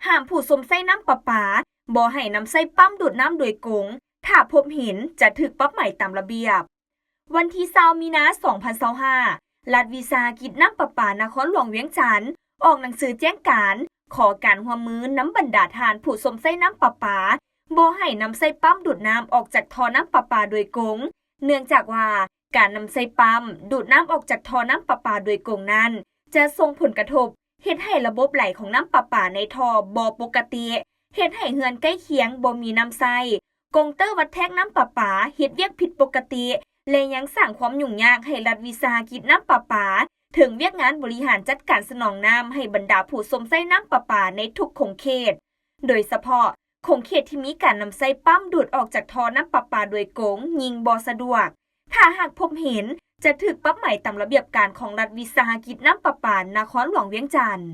ห้ามผู้สมใส่น้ำประปาบ่ให้นำใส่ปั๊มดูดน้ำโดยกงถ้าพบเห็นจะถูกปรับใหม่ตามระเบียบวันที่20มีนา2025รัฐวิสาหกิจน้ำประปานครหลวงเวียงจันทน์ออกหนังสือแจ้งการขอการร่วมมือน้ำบรรดาทานผู้สมใส่น้ำประปาบ่ให้นำใส่ปั๊มดูดน้ำออกจากท่อน้ำประปาโดยกงเนื่องจากว่าการนำใส่ปั๊มดูดน้ำออกจากท่อน้ำประปาโดยกงนั้นจะส่งผลกระทบเฮ็ดให้ระบบไหลของน้ำประปาในท่อบ่ปกติเฮ็ดให้เฮือนใกล้เคียงบ่มีน้ำใช้กงเตอร์วัดแทกน้ำประปาเฮ็ดเวียกผิดปกติและยังสร้างความยุ่งยากให้รัฐวิสาหกิจน้ำประปาถึงเวียกงานบริหารจัดการสนองน้ำให้บรรดาผู้สมใช้น้ำประปาในทุกคงเขตโดยเฉพาะคงเขตที่มีการนำใส่ปั๊มดูดออกจากท่อน้ำประปาโดยกงยิงบ่สะดวกถ้าหากพบเห็นจะถูกปรับใหม่ตามระเบียบการของรัฐวิสาหกิจน้ำประปานครหลวงเวียงจันทน์